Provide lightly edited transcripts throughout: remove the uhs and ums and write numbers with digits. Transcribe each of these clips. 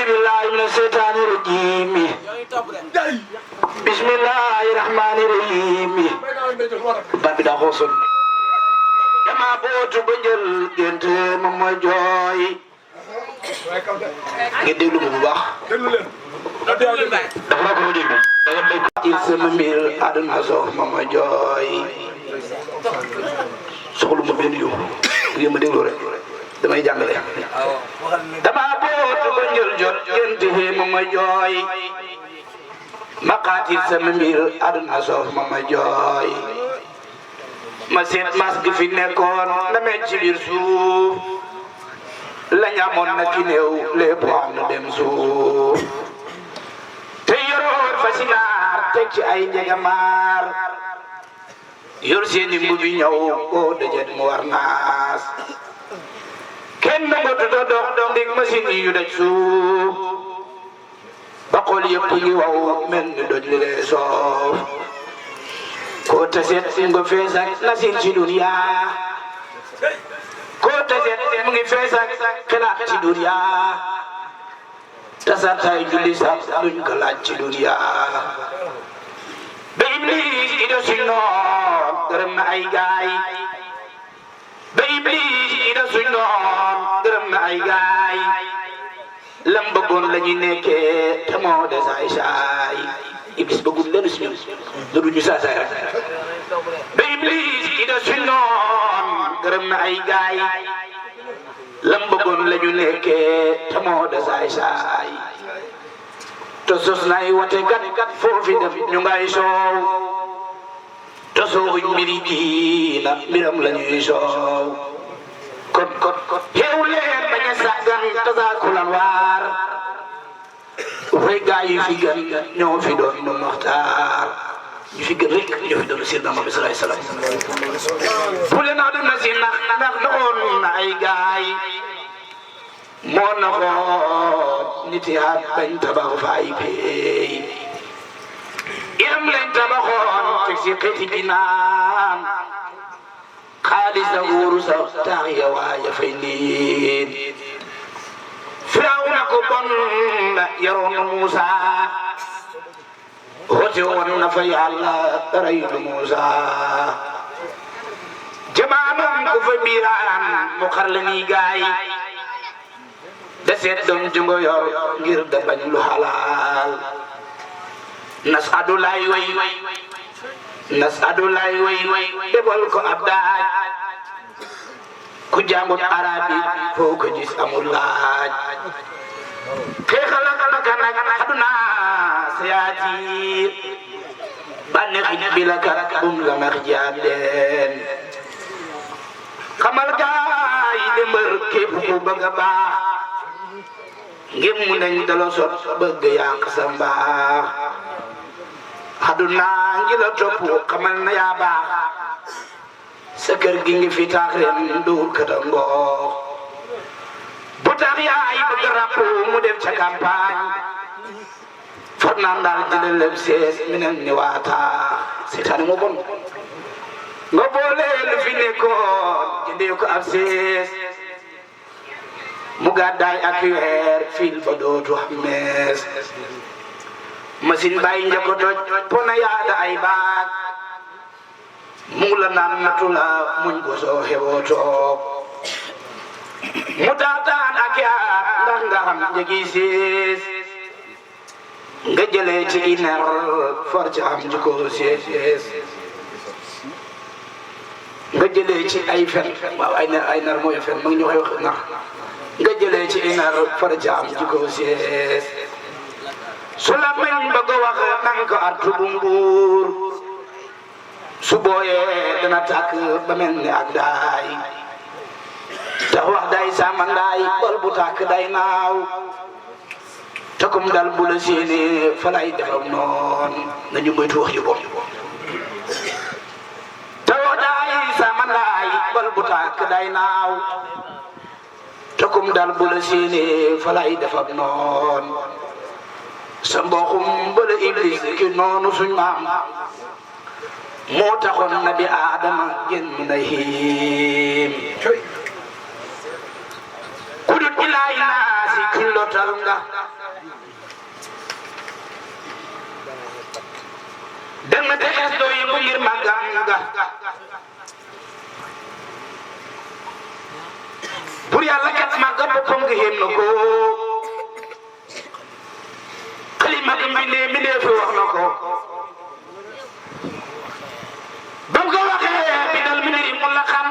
بالله من الشيطان الرجيم بسم الله الرحمن الرحيم بابي دا خوسون dama bootu ba njël gént moom mooy jooy ngeen déglu ma bu baax dafa la ko ma déglu da nga may il sama mbir àdduna soof moom mooy jooy soxlu ma benn yow ngeen ma déglu rek damay jàngale dama bootu ba njël jot gént moom mooy jooy maqaatil sama mbir àdduna soof moom mooy jooy ma seet mas gi fi nekkoon na mel ci biir suuf la ñamoon na ki néew lépp am na dem suuf te yoroon fa si naar teg ci ay njegamaar yor seeni mbubi ñëw koo dajet mu war naas kenn nangatu do dox ndig machine yi yu daj suuf ba xool yëpp ngi waw mel ni doj li lee soof ko taset ngo fees ak nasin ci dunya ko taset mu ngi fees ak xalaat ci dunya tasatay julli sax duñ ko laaj ci dunya ba iblis ido si noon gërëm na ay gaay ba iblis ido si noon gërëm na ay gaay lam bëggoon la ñu nekkee te moo des ay saay iblis bëggul lenn si ñun loolu ñu saa saay rek ba iblis ida si noon gërëm na ay gaay lam bëggoon la ñu nekkee te moo des ay saay te sos nay wate kat foofi dem ñu ngay soow te sooxuñ mbiri diina mbiram la ñuy soow kon xeew leen bañ a sàggan tasaakulan waar way gaa yi fi gën ñoo fi doon nu Muxtaar ñu fi gën rek ñoo fi doon Seydina Muhammad sallallahu alayhi wasallam bu leen àdduna si ndax naxoon na ay gaay moo naxoon nit yaa bañ tabax fa ay peey iram lañ tabaxoon teg si xeeti ginaan xaalis a wóoru sa taax ya waaja fay niin Firawna ko bon la yaroon na Muusa hoote woon na fa Yàlla raylu Muusa jamaanoon ko fa biiraan mu xar la ni gaay da seet doom jungo yor ngir da bañ lu xalaal nas adulay way debal ko ab daaj ku jàngut arabi foo ko gis amul laaj xeexal ak nag aduna siyaati bànneexit bi la kat bum la nax jaab leen xamal gaay de mbër képp ku bëgg a baax ngir mu nañ dala sot bëgg yàq sa mbaax aduna ngi la topp xamal na yaa baax sa kër gi ngi fi taax ren duul kata ngoox bu tax yaay bëgg ràpp mu def ca campagne fot naan daal dina leb sees mi ne ni waata seetaane moo bon nga boole lu fi nekkoon jëndee ko ab sees mu gàddaay ak weer fil ba dootu xam mees machine bàyyi njëkko toj pona yaada ay baag mu la naan natu la muñ ko soo xewoo toog mu taataan ak yaat ndax nga xam njëgi siis nga jëlee ci iner for ci am jikko siis nga jëlee ci ay fen waaw ay nar mooy fen mag ñu koy wax nar nga jëlee ci iner for ci am jikko siis su la mañ bëgg a wax nang ko artu bu mbuur su booyee dana tàkk ba mel ni ak daay tax wax day sama ndaay bol bu tàkk day naaw te kum dal bu la séenee fa lay defam noon nañu moytu wax yu bon te wax day sama ndaay bol bu tàkk day naaw te kum dal bu la séenee fa lay defam noon sa mboxum bala iblis ki noonu suñ maam moo taxoon nabi Adama génn na hiim ku dut ilaahi naasi lotal nga dem na te xes doo yëngu ngir màggam nga bur yàlla kat màgga boppam nga xéem na ko xalima ga mbindee fi wax na ko bam ko waxee bindal mbindiri mu la xam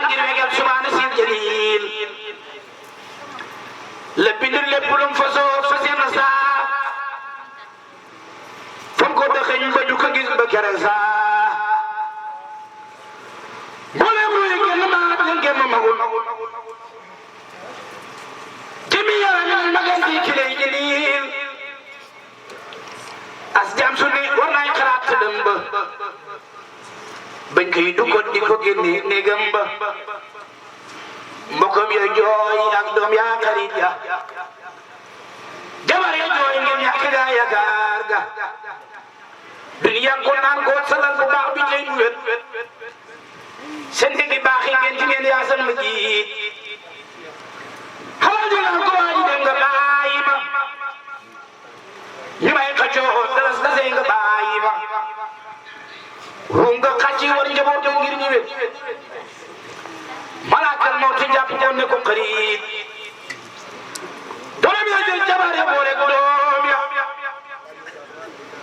ngir wegel subhaana si jalil la bind lépp lum fa soo fa seen saa fam ko dëxëñ ba du ko gis ba kere saa boole muy genn maa leen genn magul jëmi yàlla ñoom maganti ki lay jëlil as jam su ne war naay xalaat sa dem ba bañ koy duggoon di ko génne néegam ba mbokkam ya jooy ak doom ya xarit ya jabar ya jooy ngeen ñàkk gaa yaakaar ga duniya ko naan ko salal bu baax bi tey mu wet seen dégg baax yi ngeen ci ngeen yaasal ma jiit xalal di naan ko waaji dem nga bàyyi ma ñu may xëccoo dalas dasee nga bàyyi ma ruum nga xàcci war njaboot ngir ñu wet malaakal moo ci jàpp ko ne ko xarit doom ya jël jabar ya boole doom ya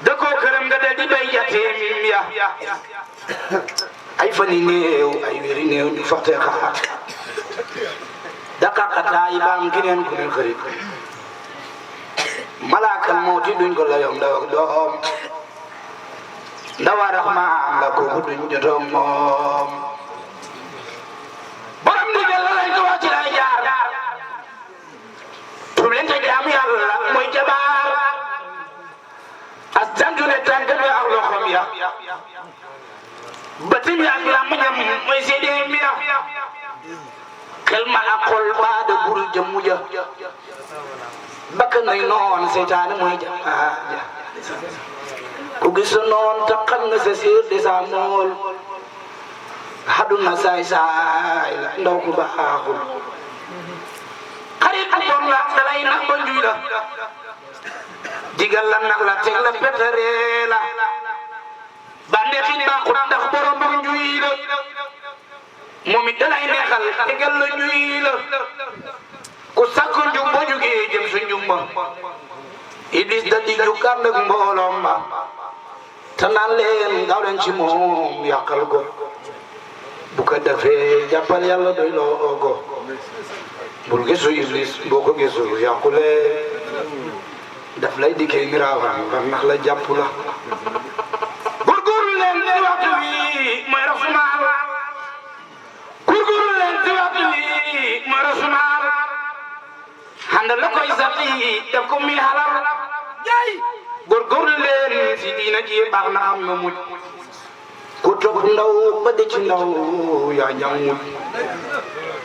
da koo këram nga del di bay jateem ya ay fan yi néew ay wéri néew ñu faxte xaar daqaqataay baam keneen ku ne xarit malaakal moo ci duñ ko layom ndaw ak doom ndawa raxmaan la kooku duñ jotoom moom borom ndigal la lañ ko wax ci lay jaar tur leen te jaamu yàlla mooy jabaar as jantu ne tànk bi ak loxom ya batim ya ak làmmiñam mooy séedéem ya xel ma ak xol baa de bur jëmmu ja bakkan nay noon seytaane mooy jabaar ja ku gis noon te xam nga sa siir de sa mool haduna saay saay la ndaw ku baaxul xarit bu bon la dalay nax ba njuy la digal la nax la teg la petere la bànneexi baaxul ndax borom bu njuy la moom it dalay neexal tegal la njuy la ku sakku njub boo jugee jëm su njub ma iblis da di ju kànd ak mbooloom ma te naan leen gaaw leen ci moom yàqal ko bu ko defee jàppal yàlla doy loo ko bul gisu iblis boo ko gisu yàqule daf lay dikkee ngiraawaan ba nax la jàpp la góorgóorlu leen ci waxtu wi mooy rasumaal góorgóorlu leen ci waxtu wi mooy rasumaal xanda la koy sati def ko mi halal jaay góorgóorlu leen si diina ji baax na am na mujj ku topp ndaw ba de ci ndaw yaa ñam mujj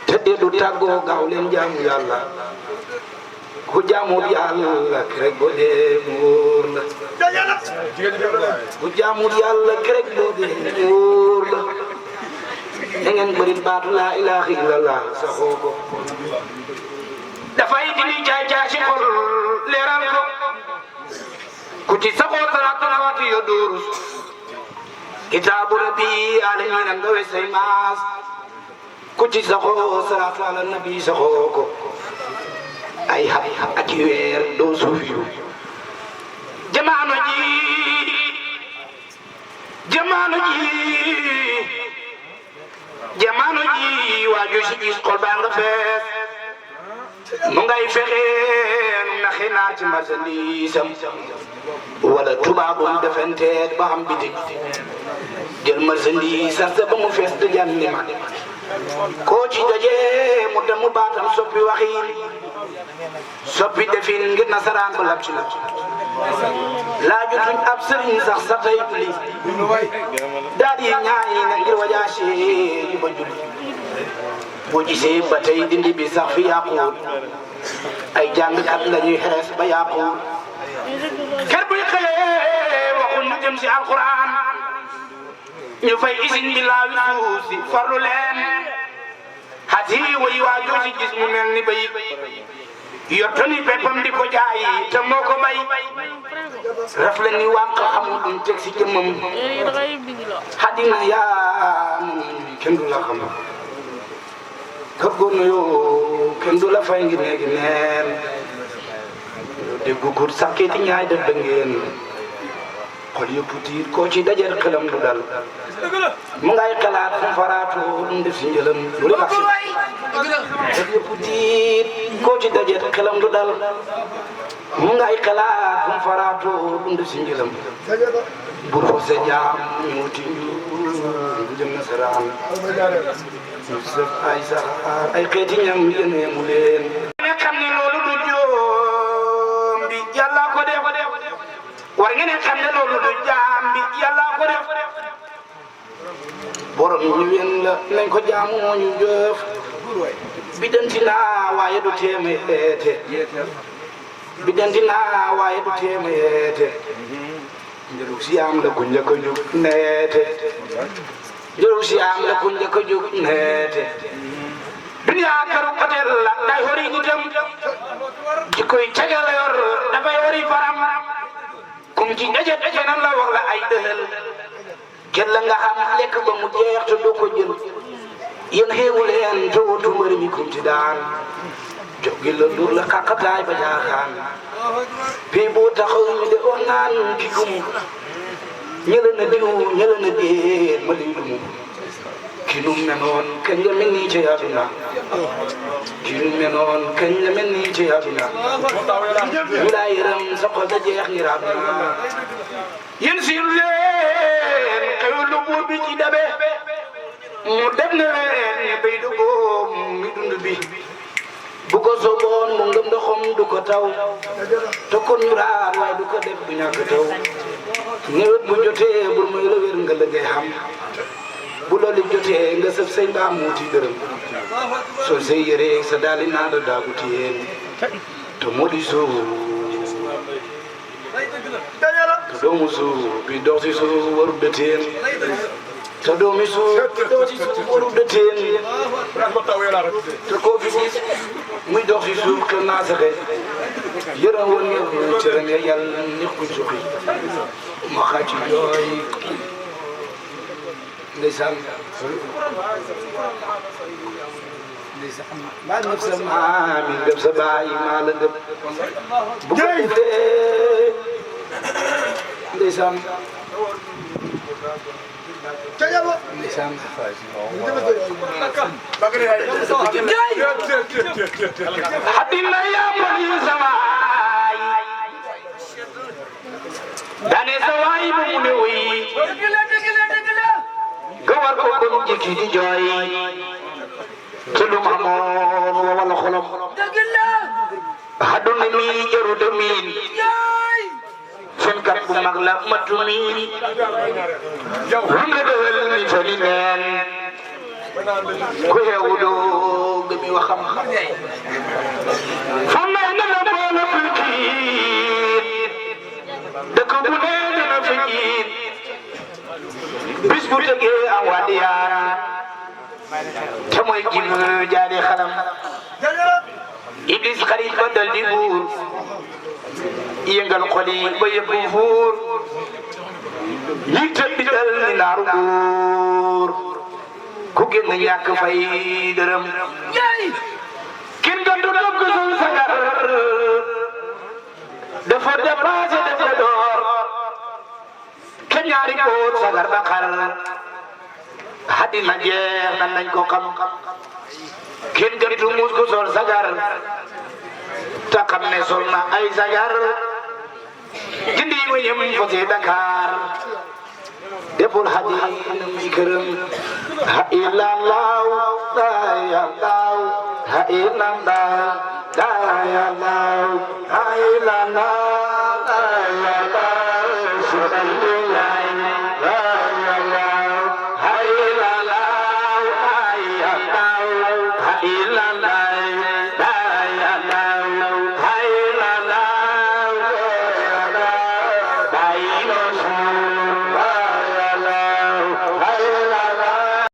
te de du tàggoo gaaw leen jaamu yàlla ku jaamul yàlla rek boo dee mu wóor la ku jaamul yàlla rek boo dee mu wóor la da ngeen bëri baatu laa ilaaha illallah saxoo ko dafay dindi jaay jaay ci xol leeral ko ku ci saxoo salaatul faatiha yo doorus kitaabu rabbi alamin nga we say maas ku ci saxoo salaatu ala nabi saxoo ko ay xat ak weer doo suuf yu jamono ji waaju si gis xol baa nga fees mu ngay fexe naxe naa ci marchandisam wala tubaabum defenteet ba xam bitig jël marchandise sa ba mu fees de jànni ma koo ci dajee mu dem mu baatam soppi waxin soppi defin ngir nasaraan ba lab ci la laajutuñ ab sëriñ sax sa tey julli daal di ñaay na ngir wajaase yu ba julli boo gisee ba tey dindi bi sax fi yàquwul ay jàngkat la ñuy xees ba yàquwul kër buy xëyee waxuñ lu jëm si alquran ñu fay isin bi laawi suuf si farlu leen hati way waajoo ci gis mu mel ni bay yottoni peppam di ko jaay te moo ko bay rafle ni wànq xamul duñ teg si jëmmam xadina yaa kenn du la xam kër góor na yoo kenn du la fay ngi neegi neen déggu kur sakkeeti ñaay def ngeen xol yëpp tiit koo ci dajer xelam du dal mu ngay xalaat fu faraatu dum def si njëlam lu li xol yëpp tiit koo ci dajer xelam du dal mu ngay xalaat fu faraatu dum def si njëlam bur fo se jaam ñu ti ñu jëm nasaraan ñu sëf ay saxaar ay xeeti ñam yéene mu leen ne xam ne loolu du joom bi yàlla ko def war ngeen ne xam ne loolu du jaam bi yàlla ko def borom ñu wen la nañ ko jaamu moo ñu jëf bi danti naa waaye du téeméete bi danti naa waaye du téeméete njëru si am la ku njëkk a jóg neete njëru si am la ku njëkk a jóg neete duniyaa karu hôtel la day hori nitam jikkoy cagal yor dafay hori faram kum ci dajet nan la wax la ay dëhël kenn la nga xam lekk ba mu jeex te doo ko jël yéen xeewu leen te wutu mbëri mi kum ci daan jógi la dur la kàqataay ba jaaxaan fii boo taxaw ñu de on naan ki gumu ñëla na diw ñëla na déet ma lay lumu ki num menoon kañ la mel nii ci àdduna ki num menoon kañ la mel nii ci àdduna ñu laa yërëm sa xol da jeex ngir àdduna yéen siin leen xew lu buur bi ci dabe mu def na leen ñu béy du ko mi dund bi bu ko soboon mu ngëm ndoxam du ko taw te kon ñu raar waaye du ko def du ñàkk taw nawet bu jotee bur may la wér nga lëggee xam bu loolu jotee nga sëf say mbaam muuti dërëm sol say yére sa daali naan la daagu tiyeen te moo di suuf te doomu suuf bi dox si suuf warul dëteen te doomi suuf bi dox si suuf warul dëteen te koo fi gis muy dox si suuf xel naa saxe yërëm woon nga ci ren yàlla nix kuñ suqi ma xaaj ci jooy ndeysaan ndeysaan maa ngëb sa maam yi ngëb sa baay maa la ngëb bu ko defee ndeysaan ndeysaan haddina yaa bani samaay dane sa waay bu mu ne wuy gawar ko kon jikki di jooy te lu ma moon wa wala xolom hadduna mi jaru de miin fenkat bu mag la matu miin lu nga dëwal mi fali neen ku xewu doo gëmi waxam fa may na la boole fulkiin dëkk bu ne dana fi jiin bis bu tegee am wadiyaan te mooy Jibril jaari xalam Iblis xarit ba dal di buur yëngal xol yi ba yëpp fuur ñi tëdd dal ni naaru góor ku génn ñàkk fay dërëm kin gandu dogg sul sagar dafa dépassé dafa door ke ñaari góor sagar ba xar haddina jeex nan nañ ko xam kin gandu mus ko sol sagar ta xam ne sol na ay sagar jindi ma yem fa ci Dakar deful haddina mi këram ha illa law la ya law ha illa la ya law ha illa la ya law subhanallah la ya law ha illa la ya law ha illa la